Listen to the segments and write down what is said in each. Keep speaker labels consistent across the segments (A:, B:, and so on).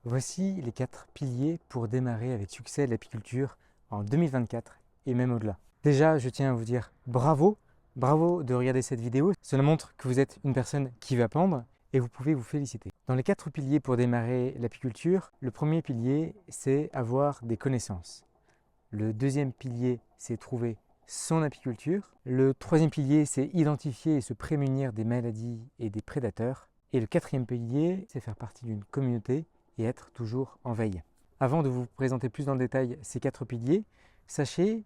A: Voici les 4 piliers pour démarrer avec succès l'apiculture en 2024 et même au-delà. Déjà, je tiens à vous dire bravo, bravo de regarder cette vidéo. Cela montre que vous êtes une personne qui va pendre et vous pouvez vous féliciter. Dans les 4 piliers pour démarrer l'apiculture, le premier pilier, c'est avoir des connaissances. Le deuxième pilier, c'est trouver son apiculture. Le troisième pilier, c'est identifier et se prémunir des maladies et des prédateurs. Et le quatrième pilier, c'est faire partie d'une communauté et être toujours en veille. Avant de vous présenter plus dans le détail ces 4 piliers, sachez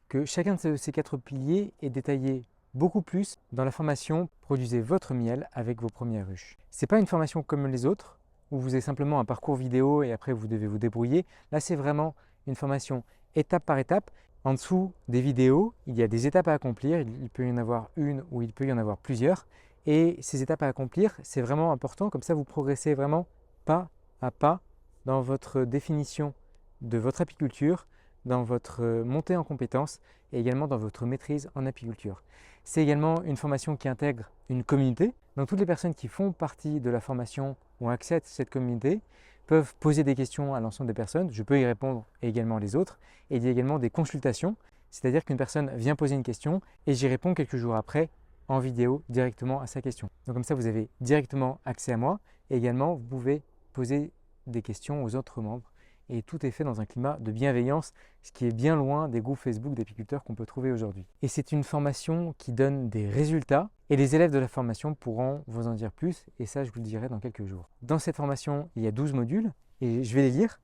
A: que chacun de ces 4 piliers est détaillé beaucoup plus dans la formation « Produisez votre miel avec vos premières ruches ». Ce n'est pas une formation comme les autres, où vous avez simplement un parcours vidéo et après vous devez vous débrouiller. Là, c'est vraiment une formation étape par étape. En dessous des vidéos, il y a des étapes à accomplir. Il peut y en avoir une ou il peut y en avoir plusieurs. Et ces étapes à accomplir, c'est vraiment important. Comme ça, vous progressez vraiment pas à pas dans votre définition de votre apiculture, dans votre montée en compétences et également dans votre maîtrise en apiculture. C'est également une formation qui intègre une communauté. Donc toutes les personnes qui font partie de la formation ont accès à cette communauté, peuvent poser des questions à l'ensemble des personnes, je peux y répondre et également les autres. Et il y a également des consultations, c'est-à-dire qu'une personne vient poser une question et j'y réponds quelques jours après en vidéo directement à sa question. Donc comme ça, vous avez directement accès à moi et également vous pouvez poser des questions aux autres membres. Et tout est fait dans un climat de bienveillance, ce qui est bien loin des groupes Facebook d'apiculteurs qu'on peut trouver aujourd'hui. Et c'est une formation qui donne des résultats et les élèves de la formation pourront vous en dire plus et ça je vous le dirai dans quelques jours. Dans cette formation, il y a 12 modules et je vais les lire.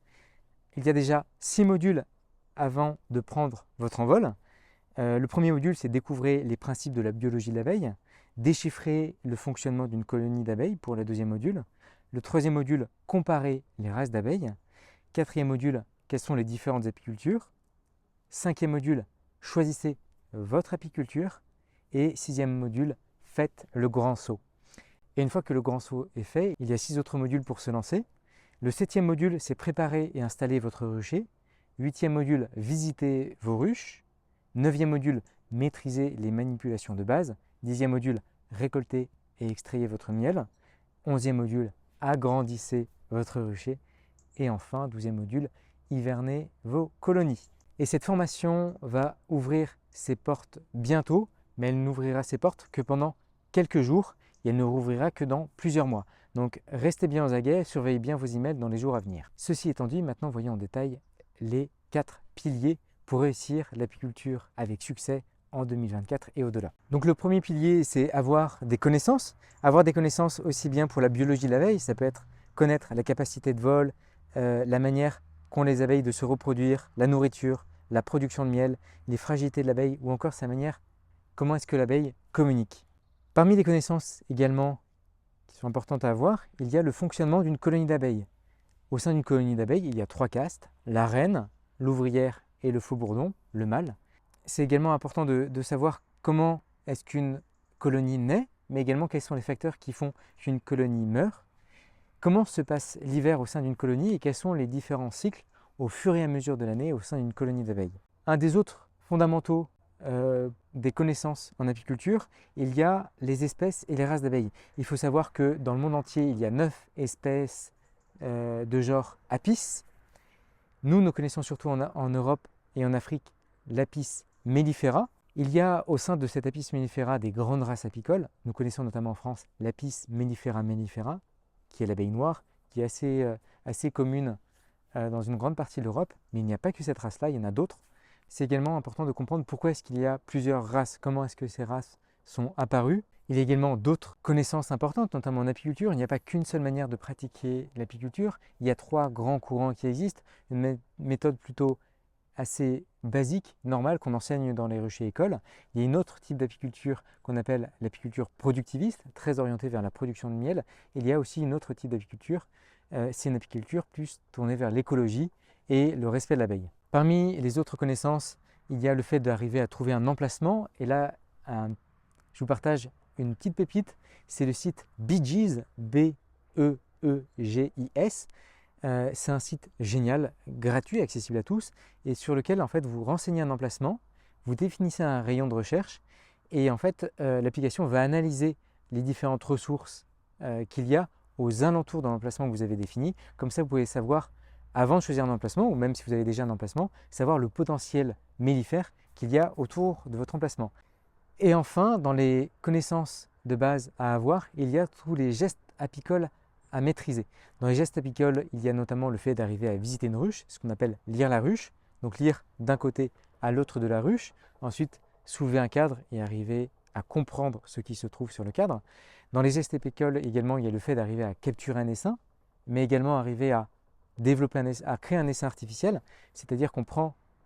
A: Il y a déjà 6 modules avant de prendre votre envol. Le premier module, c'est découvrir les principes de la biologie de l'abeille, déchiffrer le fonctionnement d'une colonie d'abeilles pour le deuxième module. Le troisième module, comparer les races d'abeilles. Quatrième module, quelles sont les différentes apicultures. Cinquième module, choisissez votre apiculture. Et sixième module, faites le grand saut. Et une fois que le grand saut est fait, il y a 6 autres modules pour se lancer. Le septième module, c'est préparer et installer votre rucher. Huitième module, visiter vos ruches. Neuvième module, maîtriser les manipulations de base. Dixième module, récolter et extrayer votre miel. Onzième module, agrandissez votre rucher. Et enfin, 12e module, hiverner vos colonies. Et cette formation va ouvrir ses portes bientôt, mais elle n'ouvrira ses portes que pendant quelques jours et elle ne rouvrira que dans plusieurs mois. Donc restez bien aux aguets, surveillez bien vos emails dans les jours à venir. Ceci étant dit, maintenant voyons en détail les 4 piliers pour réussir l'apiculture avec succès en 2024 et au-delà. Donc le premier pilier, c'est avoir des connaissances. Avoir des connaissances aussi bien pour la biologie de l'abeille, ça peut être connaître la capacité de vol, la manière qu'ont les abeilles de se reproduire, la nourriture, la production de miel, les fragilités de l'abeille ou encore sa manière, comment est-ce que l'abeille communique. Parmi les connaissances également qui sont importantes à avoir, il y a le fonctionnement d'une colonie d'abeilles. Au sein d'une colonie d'abeilles, il y a 3 castes, la reine, l'ouvrière et le faux bourdon, le mâle. C'est également important de savoir comment est-ce qu'une colonie naît, mais également quels sont les facteurs qui font qu'une colonie meurt. Comment se passe l'hiver au sein d'une colonie et quels sont les différents cycles au fur et à mesure de l'année au sein d'une colonie d'abeilles. Un des autres fondamentaux des connaissances en apiculture, il y a les espèces et les races d'abeilles. Il faut savoir que dans le monde entier, il y a 9 espèces de genre Apis. Nous, nous connaissons surtout en Europe et en Afrique l'Apis mellifera. Il y a au sein de cette Apis mellifera des grandes races apicoles. Nous connaissons notamment en France l'Apis mellifera mellifera, qui est l'abeille noire, qui est assez commune dans une grande partie de l'Europe, mais il n'y a pas que cette race-là, il y en a d'autres. C'est également important de comprendre pourquoi est-ce qu'il y a plusieurs races, comment est-ce que ces races sont apparues. Il y a également d'autres connaissances importantes, notamment en apiculture. Il n'y a pas qu'une seule manière de pratiquer l'apiculture. Il y a 3 grands courants qui existent. Une méthode plutôt assez basique, normale, qu'on enseigne dans les ruchers écoles. Il y a une autre type d'apiculture qu'on appelle l'apiculture productiviste, très orientée vers la production de miel. Il y a aussi une autre type d'apiculture, c'est une apiculture plus tournée vers l'écologie et le respect de l'abeille. Parmi les autres connaissances, il y a le fait d'arriver à trouver un emplacement. Et là, je vous partage une petite pépite, c'est le site Beegis, B-E-E-G-I-S. C'est un site génial, gratuit, accessible à tous et sur lequel en fait vous renseignez un emplacement, vous définissez un rayon de recherche et en fait l'application va analyser les différentes ressources qu'il y a aux alentours de l'emplacement que vous avez défini. Comme ça, vous pouvez savoir, avant de choisir un emplacement, ou même si vous avez déjà un emplacement, savoir le potentiel mellifère qu'il y a autour de votre emplacement. Et enfin, dans les connaissances de base à avoir, il y a tous les gestes apicoles à maîtriser. Dans les gestes apicoles, il y a notamment le fait d'arriver à visiter une ruche, ce qu'on appelle lire la ruche, donc lire d'un côté à l'autre de la ruche, ensuite soulever un cadre et arriver à comprendre ce qui se trouve sur le cadre. Dans les gestes apicoles également, il y a le fait d'arriver à capturer un essaim, mais également arriver à développer à créer un essaim artificiel, c'est-à-dire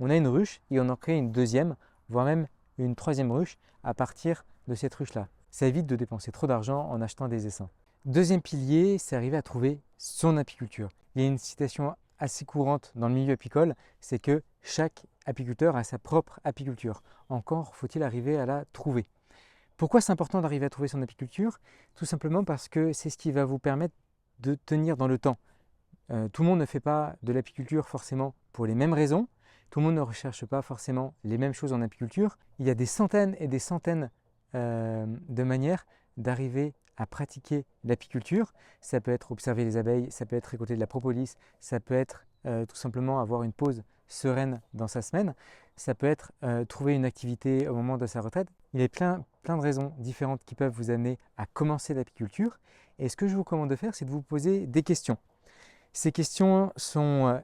A: on a une ruche et on en crée une deuxième, voire même une troisième ruche à partir de cette ruche-là. Ça évite de dépenser trop d'argent en achetant des essaims. Deuxième pilier, c'est arriver à trouver son apiculture. Il y a une citation assez courante dans le milieu apicole, c'est que chaque apiculteur a sa propre apiculture. Encore faut-il arriver à la trouver. Pourquoi c'est important d'arriver à trouver son apiculture? Tout simplement parce que c'est ce qui va vous permettre de tenir dans le temps. Tout le monde ne fait pas de l'apiculture forcément pour les mêmes raisons. Tout le monde ne recherche pas forcément les mêmes choses en apiculture. Il y a des centaines et des centaines de manières d'arriver à pratiquer l'apiculture. Ça peut être observer les abeilles, ça peut être récolter de la propolis, ça peut être tout simplement avoir une pause sereine dans sa semaine, ça peut être trouver une activité au moment de sa retraite. Il y a plein de raisons différentes qui peuvent vous amener à commencer l'apiculture. Et ce que je vous recommande de faire, c'est de vous poser des questions. Ces questions sont,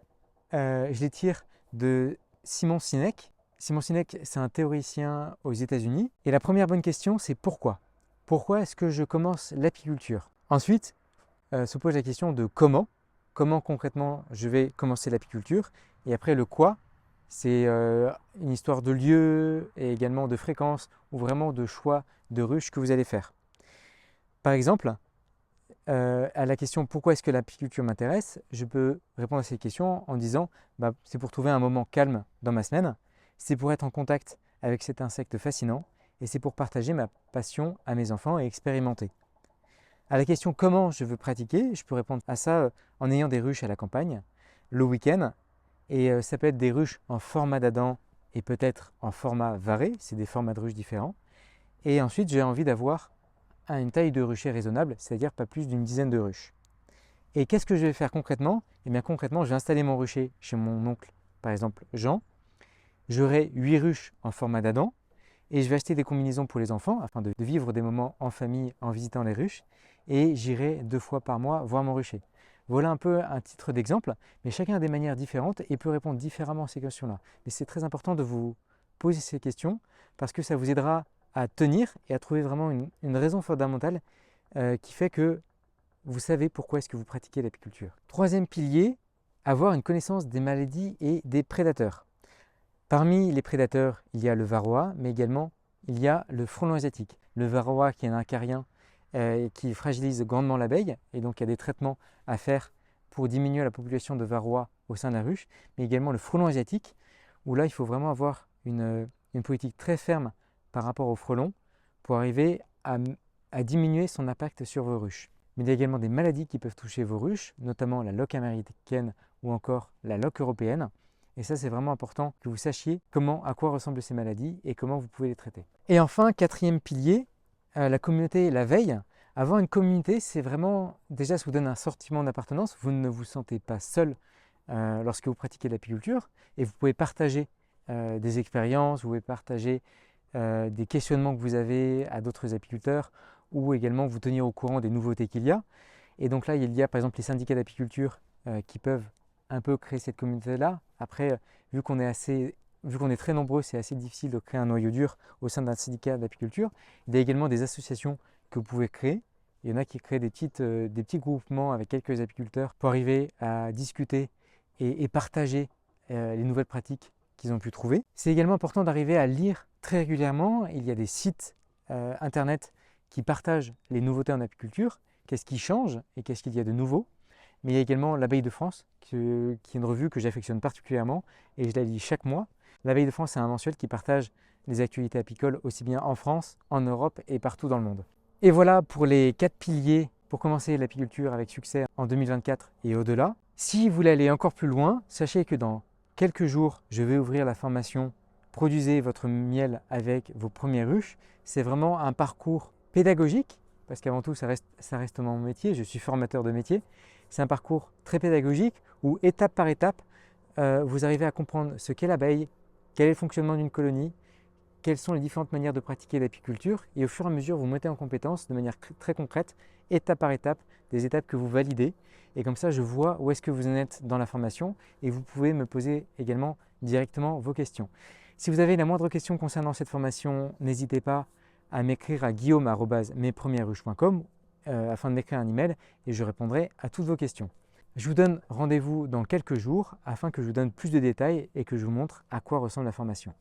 A: je les tire de Simon Sinek. Simon Sinek, c'est un théoricien aux États-Unis. Et la première bonne question, c'est pourquoi? Pourquoi est-ce que je commence l'apiculture? Ensuite, se pose la question de comment. Comment concrètement je vais commencer l'apiculture? Et après, le quoi, c'est une histoire de lieu et également de fréquence ou vraiment de choix de ruche que vous allez faire. Par exemple, à la question pourquoi est-ce que l'apiculture m'intéresse, je peux répondre à cette question en disant c'est pour trouver un moment calme dans ma semaine, c'est pour être en contact avec cet insecte fascinant et c'est pour partager ma passion à mes enfants et expérimenter. À la question comment je veux pratiquer, je peux répondre à ça en ayant des ruches à la campagne, le week-end, et ça peut être des ruches en format d'Adam et peut-être en format varé, c'est des formats de ruches différents. Et ensuite, j'ai envie d'avoir une taille de rucher raisonnable, c'est-à-dire pas plus d'une dizaine de ruches. Et qu'est-ce que je vais faire concrètement? Eh bien concrètement, je vais installer mon rucher chez mon oncle, par exemple Jean. J'aurai 8 ruches en format d'Adam et je vais acheter des combinaisons pour les enfants afin de vivre des moments en famille en visitant les ruches et j'irai 2 fois par mois voir mon rucher. Voilà un peu un titre d'exemple, mais chacun a des manières différentes et peut répondre différemment à ces questions-là. Mais c'est très important de vous poser ces questions parce que ça vous aidera à tenir et à trouver vraiment une raison fondamentale qui fait que vous savez pourquoi est-ce que vous pratiquez l'apiculture. Troisième pilier, avoir une connaissance des maladies et des prédateurs. Parmi les prédateurs, il y a le varroa, mais également il y a le frelon asiatique. Le varroa qui est un acarien qui fragilise grandement l'abeille, et donc il y a des traitements à faire pour diminuer la population de varroa au sein de la ruche, mais également le frelon asiatique, où là il faut vraiment avoir une politique très ferme par rapport au frelon pour arriver à diminuer son impact sur vos ruches. Mais il y a également des maladies qui peuvent toucher vos ruches, notamment la loque américaine ou encore la loque européenne. Et ça, c'est vraiment important que vous sachiez à quoi ressemblent ces maladies et comment vous pouvez les traiter. Et enfin, quatrième pilier, la communauté et la veille. Avoir une communauté, c'est vraiment, déjà, ça vous donne un sentiment d'appartenance. Vous ne vous sentez pas seul lorsque vous pratiquez l'apiculture et vous pouvez partager des expériences, vous pouvez partager des questionnements que vous avez à d'autres apiculteurs ou également vous tenir au courant des nouveautés qu'il y a. Et donc là, il y a par exemple les syndicats d'apiculture qui peuvent un peu créer cette communauté-là. Après, vu qu'on est très nombreux, c'est assez difficile de créer un noyau dur au sein d'un syndicat d'apiculture. Il y a également des associations que vous pouvez créer. Il y en a qui créent des petits groupements avec quelques apiculteurs pour arriver à discuter et partager les nouvelles pratiques qu'ils ont pu trouver. C'est également important d'arriver à lire très régulièrement. Il y a des sites internet qui partagent les nouveautés en apiculture, qu'est-ce qui change et qu'est-ce qu'il y a de nouveau. Mais il y a également l'Abeille de France, qui est une revue que j'affectionne particulièrement et je la lis chaque mois. L'Abeille de France, c'est un mensuel qui partage les actualités apicoles aussi bien en France, en Europe et partout dans le monde. Et voilà pour les 4 piliers pour commencer l'apiculture avec succès en 2024 et au-delà. Si vous voulez aller encore plus loin, sachez que dans quelques jours, je vais ouvrir la formation « Produisez votre miel avec vos premières ruches ». C'est vraiment un parcours pédagogique parce qu'avant tout, ça reste mon métier, je suis formateur de métier. C'est un parcours très pédagogique où, étape par étape, vous arrivez à comprendre ce qu'est l'abeille, quel est le fonctionnement d'une colonie, quelles sont les différentes manières de pratiquer l'apiculture, et au fur et à mesure, vous mettez en compétence de manière très concrète, étape par étape, des étapes que vous validez. Et comme ça, je vois où est-ce que vous en êtes dans la formation et vous pouvez me poser également directement vos questions. Si vous avez la moindre question concernant cette formation, n'hésitez pas à m'écrire à guillaume@mespremieresruches.com afin de m'écrire un email et je répondrai à toutes vos questions. Je vous donne rendez-vous dans quelques jours afin que je vous donne plus de détails et que je vous montre à quoi ressemble la formation.